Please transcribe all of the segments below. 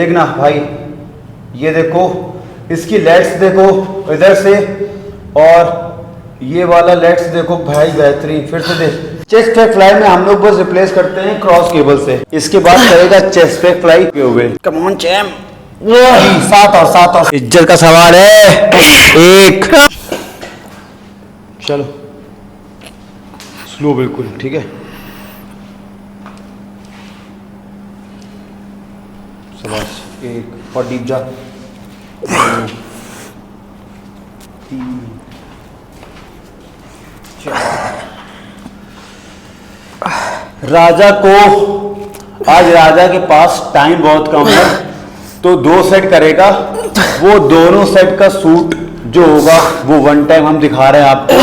देखना भाई, ये देखो इसकी लेट्स देखो इधर से, और ये वाला लेट्स देखो भाई बेहतरीन। फिर से देख, चेस्ट पैक फ्लाई में हम लोग बस रिप्लेस करते हैं क्रॉस केबल से। इसके बाद करेगा चेस्ट पैक फ्लाई के हुए। कम ऑन चैम, 7 और इज्जत का सवाल है। एक, चलो स्लो बिल्कुल, ठीक है। शाबाश, एक और डीप जा, 2 3 4। राजा को आज राजा के पास टाइम बहुत कम है, तो 2 सेट करेगा। वो दोनों सेट का सूट जो होगा वो वन टाइम हम दिखा रहे हैं आपको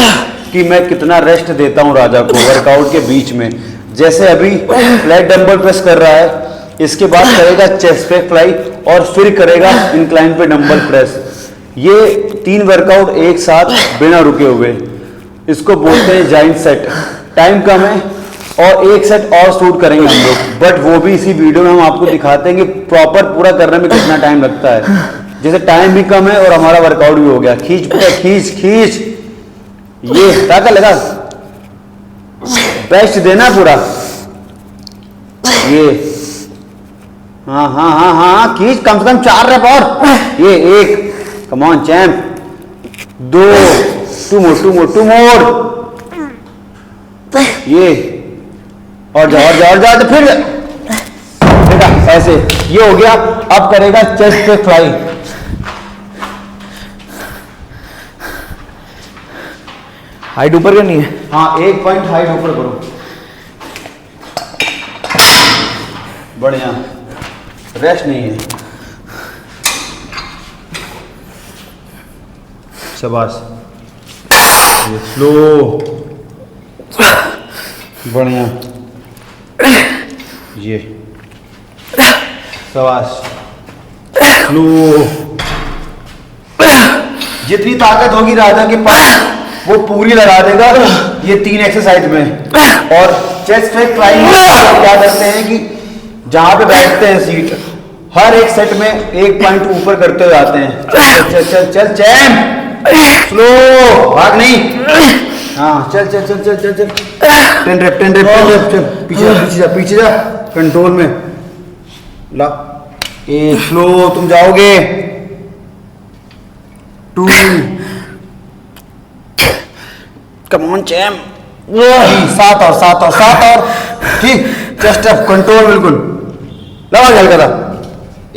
कि मैं कितना रेस्ट देता हूं राजा को वर्कआउट के बीच में। जैसे अभी फ्लैट डंबल प्रेस कर रहा है, इसके बाद करेगा चेस्ट पैक फ्लाई और फिर करेगा इंक्लाइन पे डंबल प्रेस। ये 3 वर्कआउट एक साथ बिना रुके हुए, इसको बोलते हैं जाइंट सेट। टाइम कम है और एक सेट और शूट करेंगे हम लोग, बट वो भी इसी वीडियो में हम आपको दिखाते हैं कि प्रॉपर पूरा करने में कितना टाइम लगता है। जैसे टाइम भी कम है और हमारा वर्कआउट भी हो गया। खींच पूरा, खींच खींच, ये क्या कर लगा, बेस्ट देना पूरा। ये हाँ हाँ हाँ हाँ, खींच, कम से कम 4 रेप और। ये 1, कम ऑन चैम्प, 2, 2 मोर, ये और जा तो फिर देखा ऐसे, ये हो गया। अब करेगा चेस्ट पे फ्लाई। हाइट ऊपर करनी है। हाँ, 1 पॉइंट हाइट ऊपर करो, बढ़िया। रेस्ट नहीं है, शाबाश, स्लो, बढ़िया, ये शाबाश, स्लो। जितनी ताकत होगी राजा के पास वो पूरी लगा देगा ये 3 एक्सरसाइज में। और चेस्ट पैक फ्लाई में क्या करते हैं कि जहां पे बैठते हैं सीट, हर एक सेट में 1 पॉइंट ऊपर करते हुए आते हैं। चल चल चल चल चैम, स्लो, भाग नहीं। हाँ, चल चल चल चल चल चल, 10 रेप, चल पीछे जा, कंट्रोल में ला। स्लो, तुम जाओगे। 2, कम ऑन चैम, 7 और, ठीक। चेस्ट अप, कंट्रोल बिल्कुल, लगा जल करा।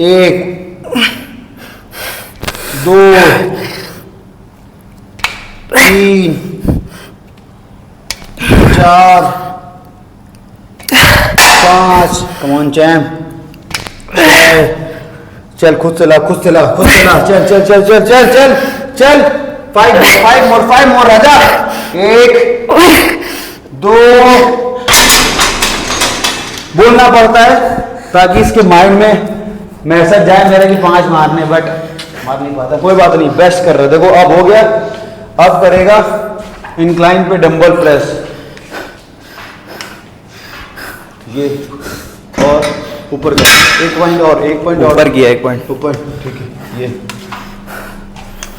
1, 2, 3, 4, 5, कम ऑन चैम, चल खुद चला, चल 5 मोर राजा। 1, 2, बोलना पड़ता है ताकि इसके माइंड में मैसेज जाए मेरे कि 5 मारने, बट मार नहीं पाता। कोई बात नहीं, बेस्ट कर रहे। देखो अब हो गया। अब करेगा इंक्लाइन पे डंबल प्रेस, ये और ऊपर का 1 पॉइंट और, 1 पॉइंट और ऊपर किया, 1 पॉइंट ऊपर, ठीक है। ये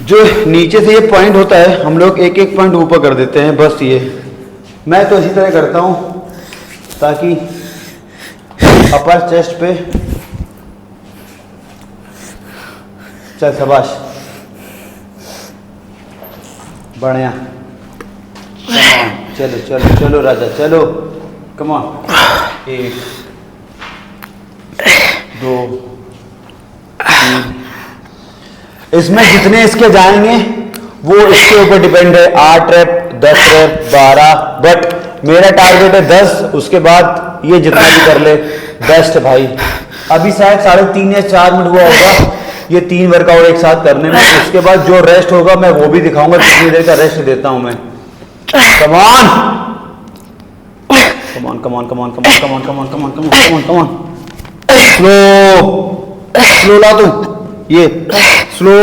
जो नीचे से ये पॉइंट होता है हम लोग 1 पॉइंट ऊपर कर देते हैं, बस। ये मैं तो इसी तरह करता हूँ ताकि अपर चेस्ट पे। चल शाबाश, बढ़िया, चलो राजा, चलो, कम ऑन। 1, 2, 3। इसमें जितने इसके जाएंगे वो इसके ऊपर डिपेंड है। 8 रेप, 10 रेप, 12, बट मेरा टारगेट है 10। उसके बाद ये जितना भी कर ले बेस्ट भाई। अभी शायद 3.5 या 4 मिनट हुआ होगा ये 3 वर्कआउट एक साथ करने में। उसके बाद जो रेस्ट होगा मैं वो भी दिखाऊंगा कितनी देर का रेस्ट देता हूं मैं। कम ऑन, स्लो ला तू, ये स्लो,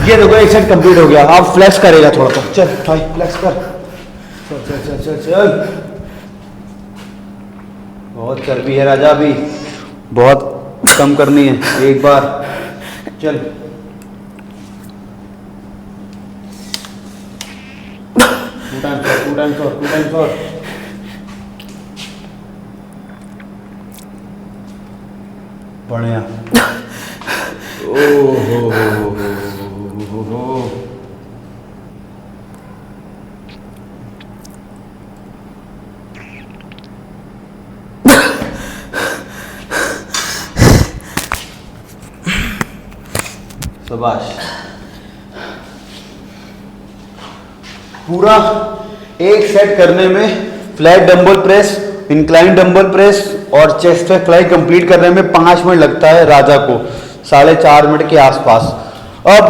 ये देखो एक सेट कंप्लीट हो गया। अब फ्लेक्स करेगा थोड़ा सा, चल फ्लेक्स कर, चल बहुत चर्बी है राजा, अभी बहुत कम करनी है एक बार। चल टू टाइम्स और बढ़िया। हो शाबाश। पूरा एक सेट करने में flat dumbbell press, incline dumbbell press और चेस्ट पे फ्लाई कंप्लीट करने में 5 मिनट लगता है राजा को, 4.5 मिनट के आसपास। अब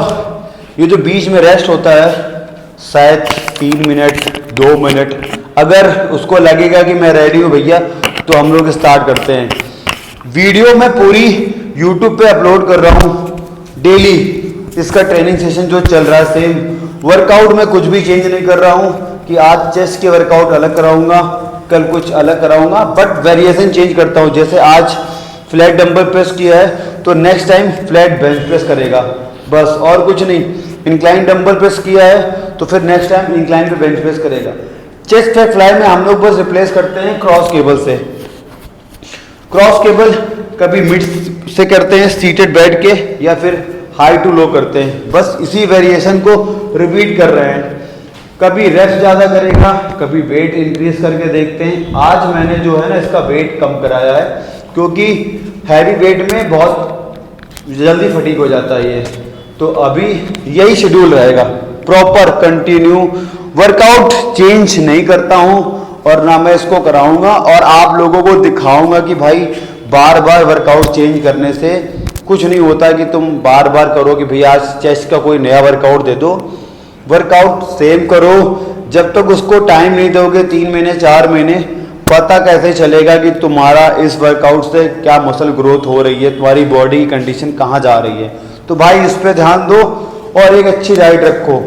ये जो बीच में रेस्ट होता है शायद 3 मिनट 2 मिनट, अगर उसको लगेगा कि मैं रेडी हूँ भैया तो हम लोग स्टार्ट करते हैं। वीडियो मैं पूरी यूट्यूब पे अपलोड कर रहा हूँ डेली, इसका ट्रेनिंग सेशन जो चल रहा है सेम। वर्कआउट में कुछ भी चेंज नहीं कर रहा हूँ कि आज चेस्ट के वर्कआउट अलग कराऊंगा, कल कुछ अलग कराऊंगा, बट वेरिएशन चेंज करता हूँ। जैसे आज फ्लैट डंबल प्रेस किया है तो next time flat bench press करेगा, बस और कुछ नहीं। इंक्लाइन डंबल प्रेस किया है तो फिर नेक्स्ट टाइम इंक्लाइन पे बेंच प्रेस करेगा। चेस्ट पे फ्लाई में हम लोग बस रिप्लेस करते हैं क्रॉस केबल से। क्रॉस केबल कभी मिड से करते हैं सीटेड बैठ के, या फिर हाई टू लो करते हैं, बस इसी वेरिएशन को रिपीट कर रहे हैं। कभी रेस्ट ज़्यादा करेगा, कभी वेट इंक्रीज करके देखते हैं। आज मैंने जो है ना इसका वेट कम कराया है, क्योंकि हैवी वेट में बहुत जल्दी फटीग हो जाता है ये। तो अभी यही शेड्यूल रहेगा, प्रॉपर कंटिन्यू वर्कआउट चेंज नहीं करता हूँ और ना मैं इसको कराऊंगा, और आप लोगों को दिखाऊंगा कि भाई बार बार वर्कआउट चेंज करने से कुछ नहीं होता कि तुम बार बार करो कि भैया आज चेस्ट का कोई नया वर्कआउट दे दो। वर्कआउट सेम करो, जब तक उसको टाइम नहीं दोगे 3 महीने 4 महीने, पता कैसे चलेगा कि तुम्हारा इस वर्कआउट से क्या मसल ग्रोथ हो रही है, तुम्हारी बॉडी की कंडीशन कहाँ जा रही है। तो भाई इस पे ध्यान दो और एक अच्छी डाइट रखो।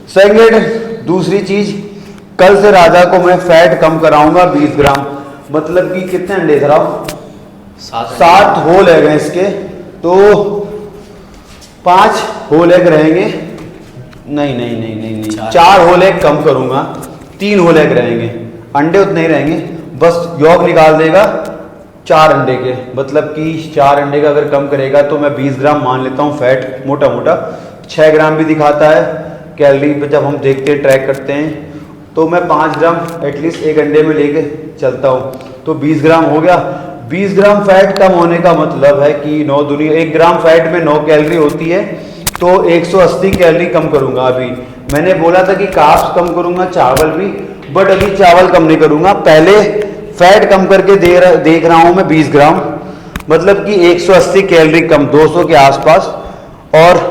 सेकंड दूसरी चीज, कल से राजा को मैं फैट कम कराऊंगा 20 ग्राम, मतलब कि कितने अंडे धरा हूं, 7 होल एग हैं इसके, तो 5 होल एग रहेंगे। नहीं 4 होल एग कम करूंगा, 3 होल एग रहेंगे, अंडे उतने ही रहेंगे, बस योग निकाल देगा 4 अंडे के, मतलब कि 4 अंडे का अगर कम करेगा तो मैं 20 ग्राम मान लेता हूँ फैट, मोटा मोटा 6 ग्राम भी दिखाता है कैलोरी पे जब हम देखते हैं ट्रैक करते हैं, तो मैं 5 ग्राम एटलीस्ट एक अंडे में लेके चलता हूँ, तो 20 ग्राम हो गया। 20 ग्राम फैट कम होने का मतलब है कि 9 दूनी 1 ग्राम फैट में 9 कैलोरी होती है, तो 180 कैलोरी कम करूंगा। अभी मैंने बोला था कि कार्ब्स कम करूंगा, चावल भी, बट अभी चावल कम नहीं करूंगा, पहले फैट कम करके देख रहा हूं मैं 20 ग्राम, मतलब कि 180 कैलोरी कम, 200 के आसपास, और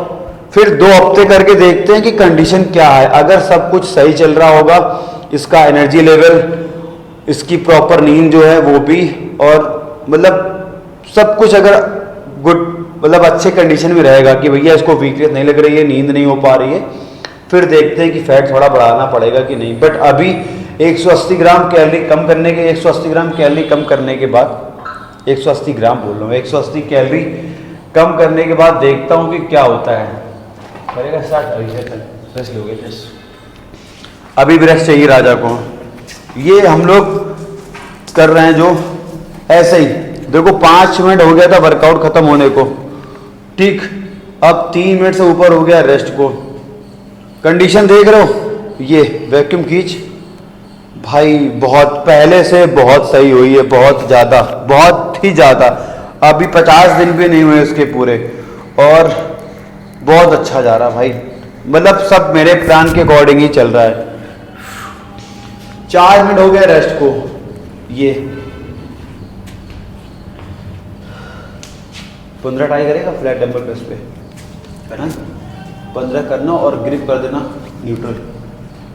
फिर 2 हफ्ते करके देखते हैं कि कंडीशन क्या है। अगर सब कुछ सही चल रहा होगा, इसका एनर्जी लेवल, इसकी प्रॉपर नींद जो है वो भी, और मतलब सब कुछ अगर गुड, मतलब अच्छे कंडीशन में रहेगा कि भैया इसको वीकनेस नहीं लग रही है, नींद नहीं हो पा रही है, फिर देखते हैं कि फैट थोड़ा बढ़ाना पड़ेगा कि नहीं। बट अभी 180 ग्राम कैलोरी कम करने के 180 ग्राम कैलोरी कम करने के बाद 180 ग्राम बोल रहा हूँ, 180 कैलोरी कम करने के बाद देखता हूँ कि क्या होता है। करेगा स्टार्ट, अभी रेस्ट लोगे, अभी भी रेस्ट चाहिए राजा को। ये हम लोग कर रहे हैं जो ऐसे ही, देखो 5 मिनट हो गया था वर्कआउट खत्म होने को, ठीक, अब 3 मिनट से ऊपर हो गया रेस्ट को। कंडीशन देख रहे हो, ये वैक्यूम खींच भाई, बहुत पहले से बहुत सही हुई है, बहुत ज़्यादा, बहुत ही ज़्यादा। अभी 50 दिन भी नहीं हुए इसके पूरे, और बहुत अच्छा जा रहा भाई, मतलब सब मेरे प्लान के अकॉर्डिंग ही चल रहा है। 4 मिनट हो गया रेस्ट को, ये 15 ट्राई करेगा फ्लैट डंबल प्रेस पे, 15 करना और ग्रिप कर देना न्यूट्रल,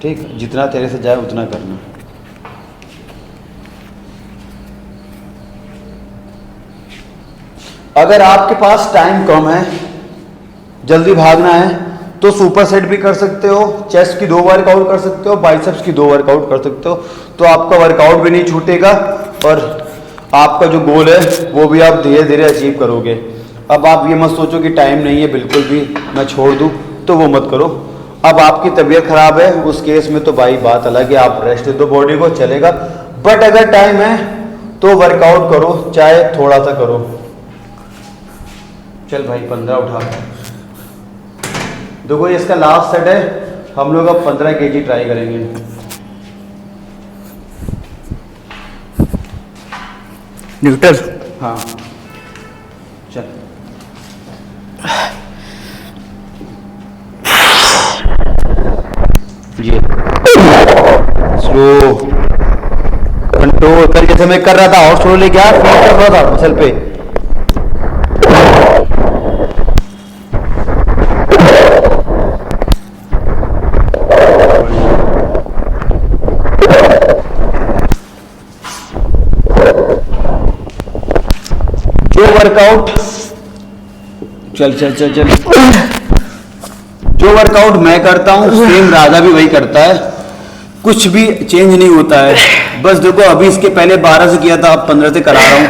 ठीक, जितना तेरे से जाए उतना करना। अगर आपके पास टाइम कम है, जल्दी भागना है, तो सुपर सेट भी कर सकते हो, चेस्ट की 2 वर्कआउट कर सकते हो, बाइसेप्स की 2 वर्कआउट कर सकते हो, तो आपका वर्कआउट भी नहीं छूटेगा और आपका जो गोल है वो भी आप धीरे धीरे अचीव करोगे। अब आप ये मत सोचो कि टाइम नहीं है बिल्कुल भी, मैं छोड़ दूँ, तो वो मत करो। अब आपकी तबीयत खराब है, उस केस में तो भाई बात अलग है, आप रेस्ट दो बॉडी को, चलेगा। बट अगर टाइम है तो वर्कआउट करो, चाहे थोड़ा सा करो। चल भाई 15 उठा। देखो इसका लास्ट सेट है, हम लोग अब 15 kg ट्राई करेंगे। न्यूट्रल। हाँ चल। ये स्लो कंट्रोल कर, जैसे मैं कर रहा था, और स्लो लेके आ, फील कर रहा था मसल पे। जो वर्कआउट चल चल चल चल जो वर्कआउट मैं करता हूँ सेम राजा भी वही करता है, कुछ भी चेंज नहीं होता है। बस देखो अभी इसके पहले 12 से किया था, अब 15 से करा रहा हूँ।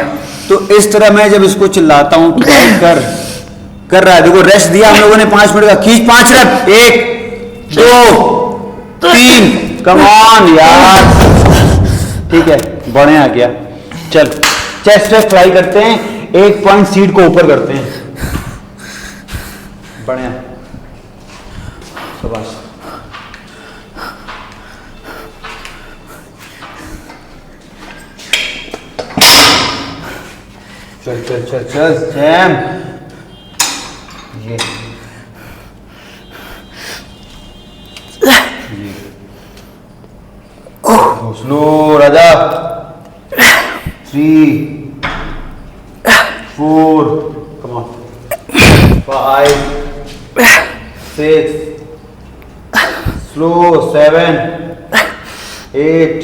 तो इस तरह मैं जब इसको चिल्लाता हूँ तो भाई कर रहा है। देखो रेस्ट दिया हम लोगों ने 5 मिनट का, खींच 5 रन, 1 2 3, कम ऑन यार, ठीक है, बढ़िया आ गया। चल चेस्ट पे फ्लाई करते हैं, 1 पॉइंट सीट को ऊपर करते हैं, बढ़िया, शाबाश। चल चल चल चल सैम, ये slow Raja, 3 4, come on, 5 6, slow 7 8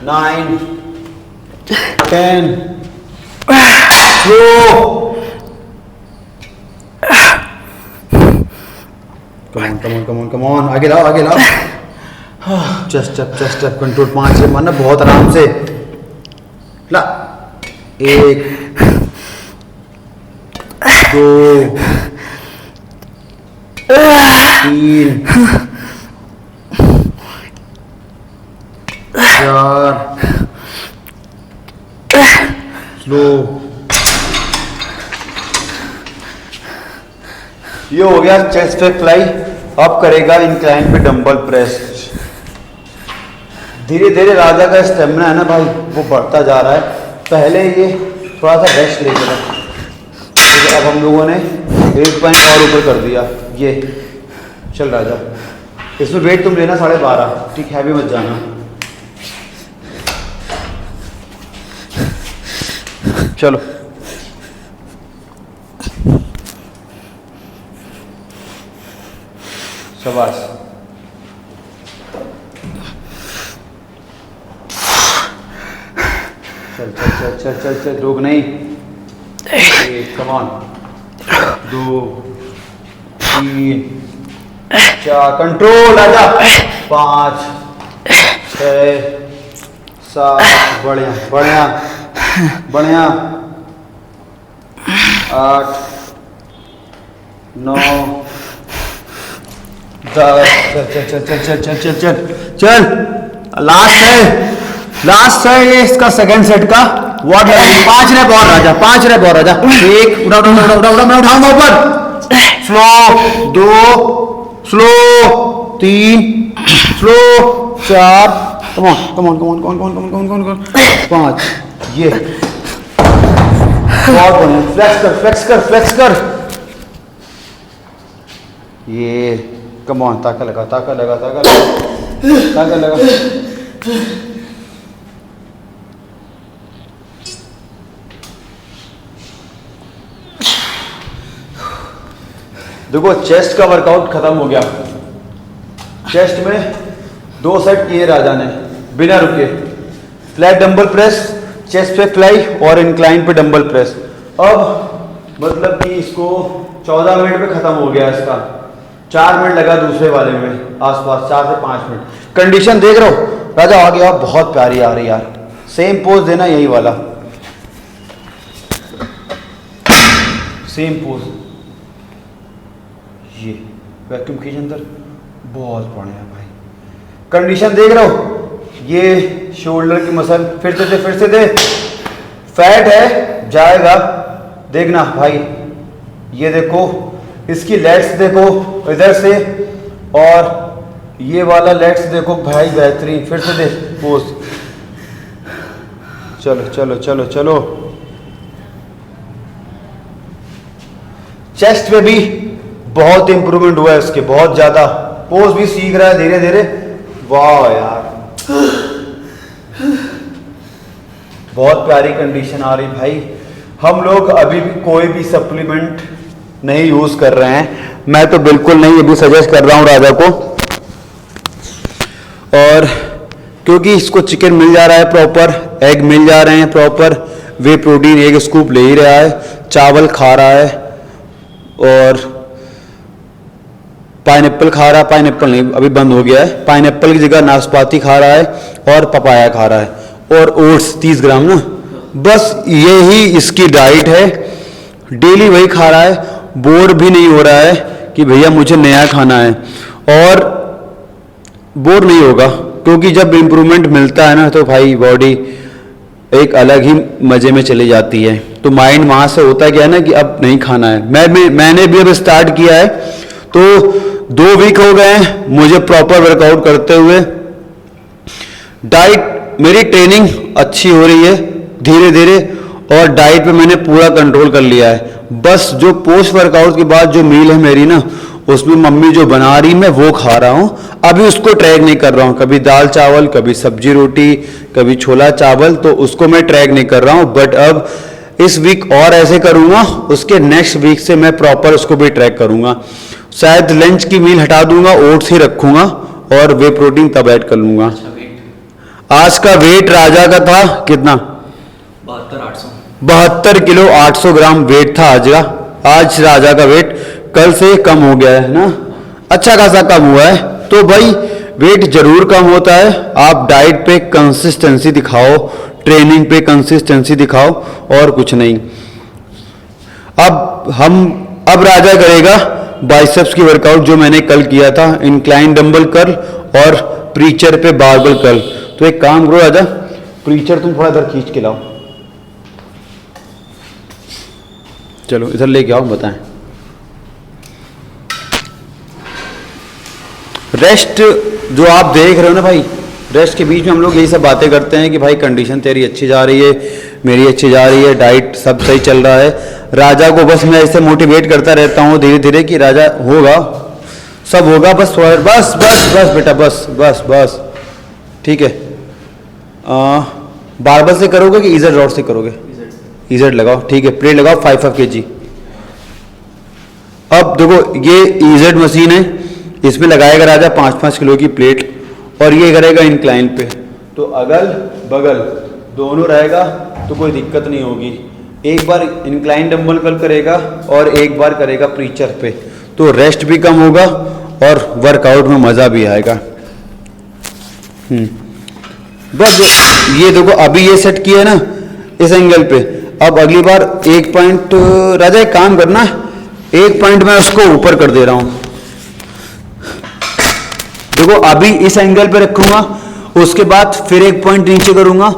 9 10, slow, come on, आगे लाओ, चेस्ट अप कंट्रोल, 5 से मारना बहुत आराम से, ला 1 2 3 4, स्लो। ये हो गया चेस्ट पे फ्लाई। अब करेगा इंक्लाइन पे डंबल प्रेस। धीरे धीरे राजा का स्टेमिना है ना भाई, वो बढ़ता जा रहा है। पहले ये थोड़ा सा रेस्ट ले रहा, तो अब हम लोगों ने 1 पॉइंट और ऊपर कर दिया। ये चल राजा, इसमें वेट तुम लेना 12.5, ठीक, हैवी मत जाना। चलो शाबाश, चल रोक नहीं, 1 कम ऑन, 2 3 4 कंट्रोल राजा, 5 6 7, बढ़िया 8 9 10, चल लास्ट है ये इसका सेकंड सेट का व्हाट लगेगी। 5 रैप और राजा, 5 रैप और राजा, 1 उड़ा मैं उठाऊंगा ऊपर, slow 2 slow 3 slow 4, come on 5, ये बहुत बढ़िया, फ्लेक्स कर, ये कम ऑन, ताकत लगा। देखो चेस्ट का वर्कआउट खत्म हो गया। चेस्ट में 2 सेट किए राजा ने बिना रुके, फ्लैट डंबल प्रेस, चेस्ट पे फ्लाई और इंक्लाइन पे डंबल प्रेस। अब मतलब कि इसको 14 मिनट में खत्म हो गया इसका, 4 मिनट लगा दूसरे वाले में, आसपास 4 से 5 मिनट। कंडीशन देख रहे हो राजा, आ गया, बहुत प्यारी आ रही यार, सेम पोज देना, यही वाला सेम पोज। ये वैक्यूम खींच अंदर, बहुत बढ़िया भाई। कंडीशन देख रहे हो, ये शोल्डर की मसल, फिर से दे, फैट है जाएगा, देखना भाई। ये देखो इसकी लेग्स देखो इधर से, और ये वाला लेग्स देखो भाई, बेहतरीन। फिर से दे पोज, चलो चलो चलो चलो। चेस्ट पे भी बहुत इंप्रूवमेंट हुआ है उसके, बहुत ज्यादा। पोज भी सीख रहा है धीरे धीरे। वाह यार, बहुत प्यारी कंडीशन आ रही भाई। हम लोग अभी भी कोई भी सप्लीमेंट नहीं यूज कर रहे हैं, मैं तो बिल्कुल नहीं, ये भी सजेस्ट कर रहा हूं राजा को। और क्योंकि इसको चिकन मिल जा रहा है प्रॉपर, एग मिल जा रहे हैं प्रॉपर, वे प्रोटीन एक स्कूप ले ही रहा है, चावल खा रहा है, और पाइनएप्पल खा रहा है, पाइनएप्पल नहीं अभी बंद हो गया है, पाइनएप्पल की जगह नाशपाती खा रहा है, और पपाया खा रहा है, और ओट्स 30 ग्राम ना, बस यही इसकी डाइट है। डेली वही खा रहा है, बोर भी नहीं हो रहा है कि भैया मुझे नया खाना है, और बोर नहीं होगा, क्योंकि जब इम्प्रूवमेंट मिलता है ना तो भाई बॉडी एक अलग ही मजे में चली जाती है। तो माइंड वहां से होता है क्या है ना कि अब नहीं खाना है। मैंने भी अब स्टार्ट किया है, तो 2 वीक हो गए हैं मुझे प्रॉपर वर्कआउट करते हुए। डाइट मेरी ट्रेनिंग अच्छी हो रही है धीरे धीरे, और डाइट पे मैंने पूरा कंट्रोल कर लिया है। बस जो पोस्ट वर्कआउट के बाद जो मील है मेरी ना, उसमें मम्मी जो बना रही मैं वो खा रहा हूँ। अभी उसको ट्रैक नहीं कर रहा हूँ, कभी दाल चावल, कभी सब्जी रोटी, कभी छोला चावल, तो उसको मैं ट्रैक नहीं कर रहा हूँ। बट अब इस वीक और ऐसे करूँगा, उसके नेक्स्ट वीक से मैं प्रॉपर उसको भी ट्रैक करूँगा। शायद लंच की मील हटा दूंगा, ओट्स ही रखूँगा, और वे प्रोटीन तब ऐड कर लूँगा। आज का वेट राजा का था कितना? 72 किलो 800 ग्राम वेट था आज का। आज राजा का वेट कल से कम हो गया है ना, अच्छा खासा कम हुआ है। तो भाई वेट जरूर कम होता है, आप डाइट पे कंसिस्टेंसी दिखाओ, ट्रेनिंग पे कंसिस्टेंसी दिखाओ, और कुछ नहीं। अब राजा करेगा बाइसेप्स की वर्कआउट जो मैंने कल किया था, इंक्लाइन डंबल कर्ल और प्रीचर पे बारबल कर्ल। तो एक काम करो राजा, प्रीचर तुम थोड़ा इधर खींच के लाओ, चलो इधर लेके आओ, बताएं। रेस्ट जो आप देख रहे हो ना भाई, रेस्ट के बीच में हम लोग यही सब बातें करते हैं कि भाई कंडीशन तेरी अच्छी जा रही है, मेरी अच्छी जा रही है, डाइट सब सही चल रहा है। राजा को बस मैं ऐसे मोटिवेट करता रहता हूँ धीरे धीरे कि राजा होगा, सब होगा, बस बस बस बस बेटा, बस बस बस ठीक है। बारबल से करोगे कि इजेड रॉड से करोगे? इजेड लगाओ, ठीक है। प्लेट लगाओ 5 kg। अब देखो ये इजेड मशीन है, इसमें लगाएगा राजा 5-5 किलो की प्लेट, और ये करेगा इंक्लाइन पे, तो अगल बगल दोनों रहेगा तो कोई दिक्कत नहीं होगी। एक बार इंक्लाइन डंबल कर्ल करेगा और एक बार करेगा प्रीचर पे, तो रेस्ट भी कम होगा और वर्कआउट में मज़ा भी आएगा। बस ये देखो अभी ये सेट किया है ना इस एंगल पे, अब अगली बार 1 पॉइंट राजा एक काम करना, 1 पॉइंट मैं उसको ऊपर कर दे रहा हूं। देखो अभी इस एंगल पे रखूंगा, उसके बाद फिर 1 पॉइंट नीचे करूंगा,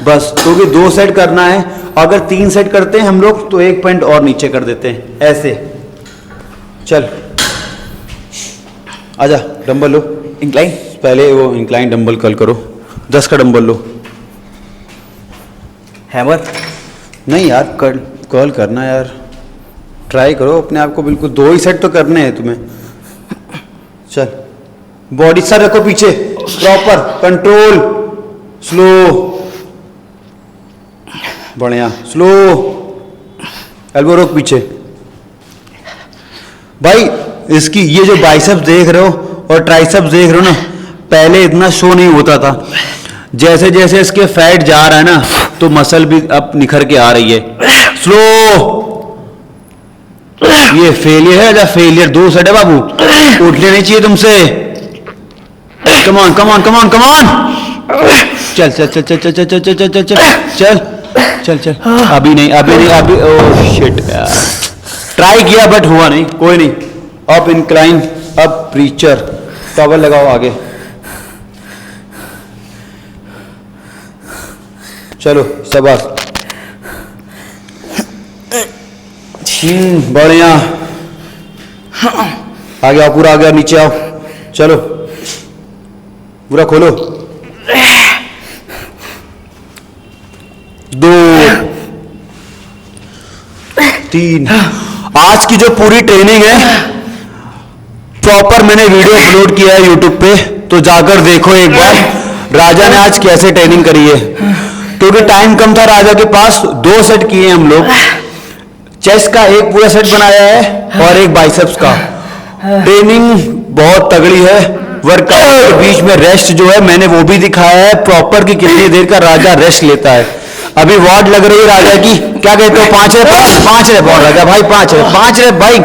बस, क्योंकि 2 सेट करना है। अगर 3 सेट करते हैं हम लोग तो 1 पॉइंट और नीचे कर देते हैं, ऐसे। चल आजा, डंबल लो इंक्लाइन, पहले वो इंक्लाइन डंबल कर्ल करो, 10 का डंबल लो। हैमर नहीं यार, कर्ल करना यार, ट्राई करो अपने आप को, बिल्कुल 2 ही सेट तो करने हैं तुम्हें। चल बॉडी सर रखो पीछे, प्रॉपर कंट्रोल, स्लो, बढ़िया, स्लो, एल्बो रोक पीछे। भाई इसकी ये जो बाइसेप्स देख रहे हो और ट्राइसेप्स देख रहे हो ना, पहले इतना शो नहीं होता था, जैसे जैसे इसके फैट जा रहा है ना तो मसल भी अब निखर के आ रही है। स्लो, ये फेलियर है या फेलियर? 2 सेट है बाबू, उठने नहीं चाहिए तुमसे। Come on come on come on come on, चल चल चल चल चल चल चल चल चल चल चल चल चल अभी नहीं अभी ओह शिट यार ट्राई किया बट हुआ नहीं कोई नहीं अब इंक्लाइन अब प्रीचर टॉवल लगाओ आगे चलो शाबाश बढ़िया आगे आओ पूरा आगे आओ नीचे आओ चलो पूरा खोलो 2 3 आज की जो पूरी ट्रेनिंग है प्रॉपर मैंने वीडियो अपलोड किया है यूट्यूब पे तो जाकर देखो एक बार राजा ने आज कैसे ट्रेनिंग करी है क्योंकि टाइम कम था राजा के पास 2 सेट किए हम लोग चेस्ट का एक पूरा सेट बनाया है और एक बाइसेप्स का ट्रेनिंग बहुत तगड़ी है वर्कआउट के बीच में रेस्ट जो है मैंने वो भी दिखाया है प्रॉपर कि कितनी देर का राजा रेस्ट लेता है अभी वार्ड लग रही है राजा की क्या कहते हो 5 रेप और राजा भाई 5 रेप भाई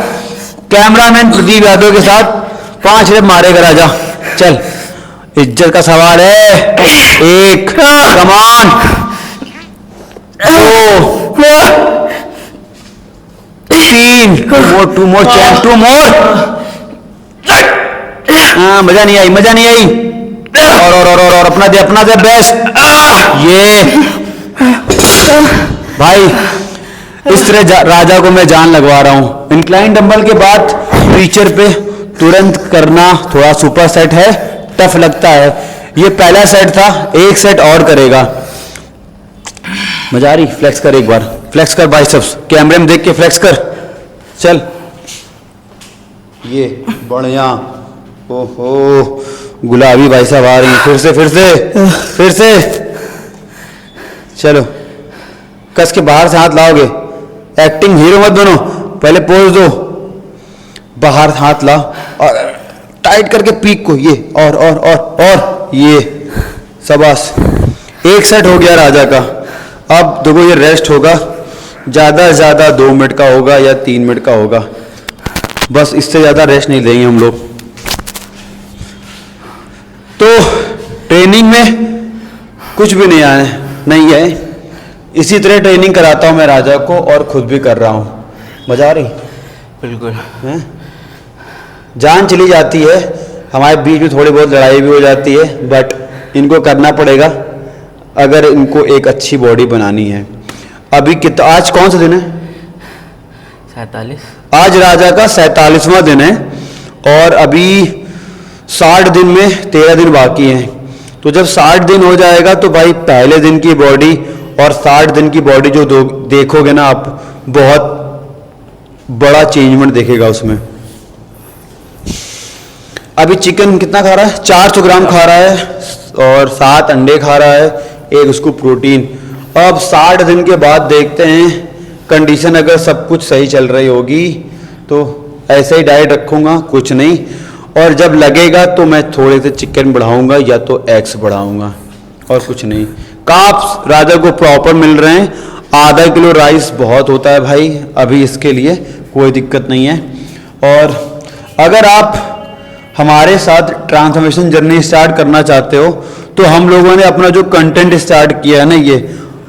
कैमरामैन प्रदीप यादव के साथ 5 रेप मारेगा राजा चल इज्जत का सवाल है 1 कमान 2 3 more chance 2 more हाँ मजा नहीं आई और अपना दे बेस्ट ये भाई इस तरह राजा को मैं जान लगवा रहा हूं इंक्लाइन डंबल के बाद प्रीचर पे तुरंत करना थोड़ा सुपर सेट है टफ लगता है ये पहला सेट था एक सेट और करेगा मजा आ रही फ्लेक्स कर एक बार फ्लेक्स कर बाइसेप्स कैमरे में देख के फ्लेक्स कर चल ये बढ़िया ओहो गुलाबी भाई साहब आ रही हैं फिर से चलो कस के बाहर से हाथ लाओगे एक्टिंग हीरो मत बनो पहले पोज दो बाहर हाथ लाओ और टाइट करके पीक को ये और ये शाबाश एक सेट हो गया राजा का अब देखो ये रेस्ट होगा ज़्यादा से ज़्यादा 2 मिनट का होगा या 3 मिनट का होगा बस इससे ज़्यादा रेस्ट नहीं देंगे हम लोग तो ट्रेनिंग में कुछ भी नहीं है इसी तरह ट्रेनिंग कराता हूँ मैं राजा को और खुद भी कर रहा हूँ मजा आ रही बिल्कुल है जान चली जाती है हमारे बीच में थोड़ी बहुत लड़ाई भी हो जाती है बट इनको करना पड़ेगा अगर इनको एक अच्छी बॉडी बनानी है अभी कितना आज कौन सा दिन है 47 आज राजा का 47वां दिन है और अभी 60 दिन में 13 दिन बाकी हैं तो जब 60 दिन हो जाएगा तो भाई पहले दिन की बॉडी और 60 दिन की बॉडी जो देखोगे ना आप बहुत बड़ा चेंजमेंट देखेगा उसमें अभी चिकन कितना खा रहा है 400 ग्राम खा रहा है और 7 अंडे खा रहा है एक उसको प्रोटीन अब 60 दिन के बाद देखते हैं कंडीशन अगर सब कुछ सही चल रही होगी तो ऐसे ही डाइट रखूँगा कुछ नहीं और जब लगेगा तो मैं थोड़े से चिकन बढ़ाऊँगा या तो एग्स बढ़ाऊँगा और कुछ नहीं कार्ब्स राजा को प्रॉपर मिल रहे हैं आधा किलो राइस बहुत होता है भाई अभी इसके लिए कोई दिक्कत नहीं है और अगर आप हमारे साथ ट्रांसफॉर्मेशन जर्नी स्टार्ट करना चाहते हो तो हम लोगों ने अपना जो कंटेंट स्टार्ट किया है ना ये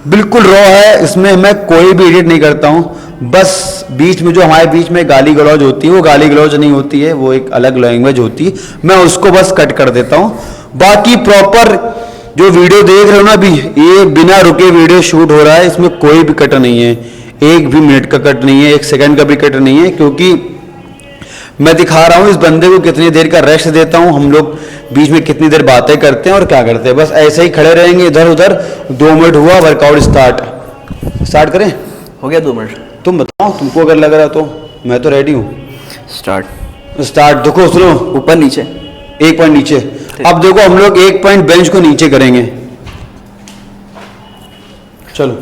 बिल्कुल रॉ है इसमें मैं कोई भी एडिट नहीं करता हूँ बस बीच में जो हमारे बीच में गाली गलौज होती है वो गाली गलौज नहीं होती है वो एक अलग लैंग्वेज होती है मैं उसको बस कट कर देता हूँ बाकी प्रॉपर जो वीडियो देख रहे हो ना अभी ये बिना रुके वीडियो शूट हो रहा है इसमें कोई भी कट नहीं है 1 भी मिनट का कट नहीं है 1 सेकंड का भी कट नहीं है क्योंकि मैं दिखा रहा हूँ इस बंदे को कितनी देर का रेस्ट देता हूँ हम लोग बीच में कितनी देर बातें करते हैं और क्या करते हैं बस ऐसे ही खड़े रहेंगे इधर उधर 2 मिनट हुआ वर्कआउट स्टार्ट करें हो गया 2 मिनट तुम बताओ तुमको अगर लग रहा तो मैं तो रेडी हूँ स्टार्ट देखो सुनो ऊपर नीचे 1 पॉइंट नीचे अब देखो हम लोग 1 पॉइंट बेंच को नीचे करेंगे चलो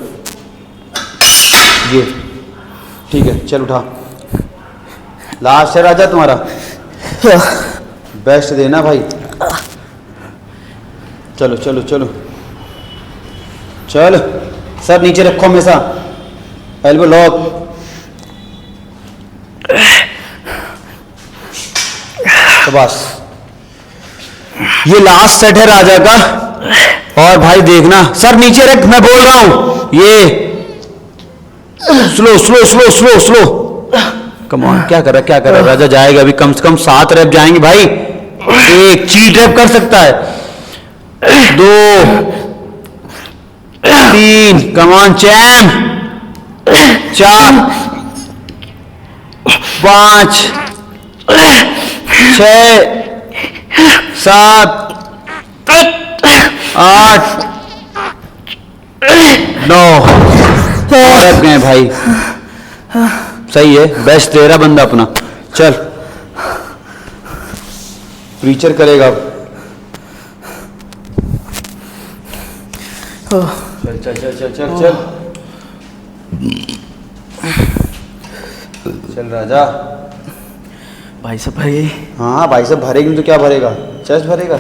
ये ठीक है चल उठा लास्ट है राजा तुम्हारा बेस्ट देना भाई चलो चलो चलो चल सर नीचे रखो हमेशा एल्बो लॉक तो बस ये लास्ट सेट है राजा का और भाई देखना सर नीचे रख, मैं बोल रहा हूं ये slow slow slow slow slow. Come on, क्या कर रहा है राजा? जाएगा अभी कम से कम 7 रैप जाएंगे भाई। एक चीट रैप कर सकता है, 2 3, कम ऑन चैम्प, 4 5 6 7 8 9 रख गए भाई। सही है, बेस्ट दे रहा बंदा अपना। चल प्रीचर करेगा अब। चल चल चल चल चल चल चल राजा। भाई साहब भाई, हाँ भाई साहब भरेगी नहीं तो क्या भरेगा? चेस्ट भरेगा।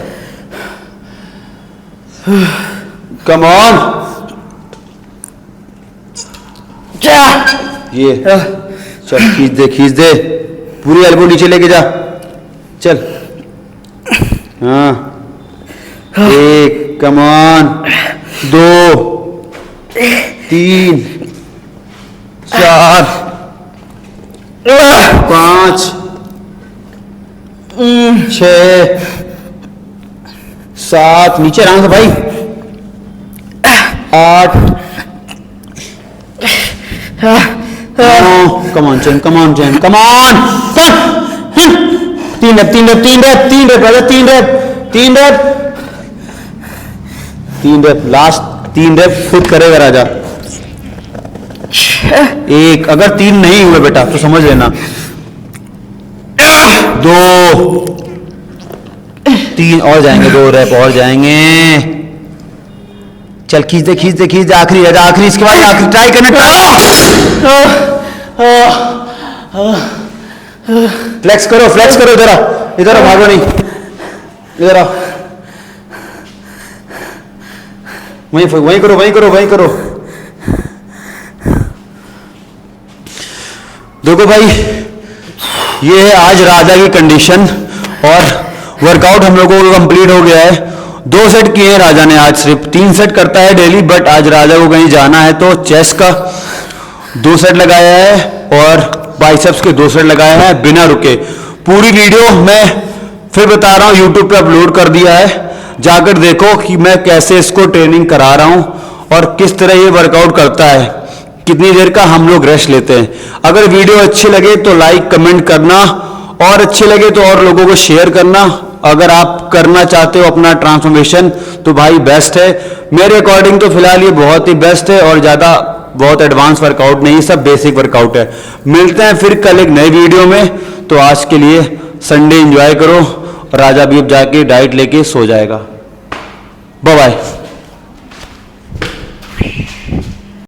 कम ऑन, क्या ये चल खींच दे पूरी एल्बो नीचे लेके जा। चल हाँ, 1 कम ऑन, 2 3 4 5 6 7 नीचे आराम से भाई, 8 कम ऑन चैन, कम ऑन चैन, come on. 3 rep 3 rep 3 rep 3 rep Raja, 3 rep 3 rep 3 rep, last 3 rep खुद करेगा राजा। 1, अगर 3 नहीं हुए बेटा तो समझ लेना। 2 3 और जाएंगे, 2 रैप और जाएंगे। चल खींच दे आखिरी राजा, आखिरी, इसके बाद आखिरी ट्राई करना। फ्लेक्स करो इधर आओ, भागो नहीं, इधर आओ, वहीं करो। देखो भाई, ये है आज राजा की कंडीशन और वर्कआउट हम लोगों को कंप्लीट हो गया है। 2 सेट किए हैं राजा ने आज, सिर्फ 3 सेट करता है डेली, बट आज राजा को कहीं जाना है तो चेस्ट का 2 सेट लगाया है और बाइसेप्स के 2 सेट लगाए हैं बिना रुके। पूरी वीडियो मैं फिर बता रहा हूँ यूट्यूब पे अपलोड कर दिया है, जाकर देखो कि मैं कैसे इसको ट्रेनिंग करा रहा हूँ और किस तरह ये वर्कआउट करता है, कितनी देर का हम लोग रेस्ट लेते हैं। अगर वीडियो अच्छी लगे तो लाइक कमेंट करना और अच्छे लगे तो और लोगों को शेयर करना। अगर आप करना चाहते हो अपना ट्रांसफॉर्मेशन तो भाई बेस्ट है। मेरे अकॉर्डिंग तो फिलहाल ये बहुत ही बेस्ट है और ज़्यादा बहुत एडवांस वर्कआउट नहीं, सब बेसिक वर्कआउट है। मिलते हैं फिर कल एक नई वीडियो में। तो आज के लिए संडे एंजॉय करो। राजा भी अब जाके डाइट लेके सो जाएगा। Bye bye.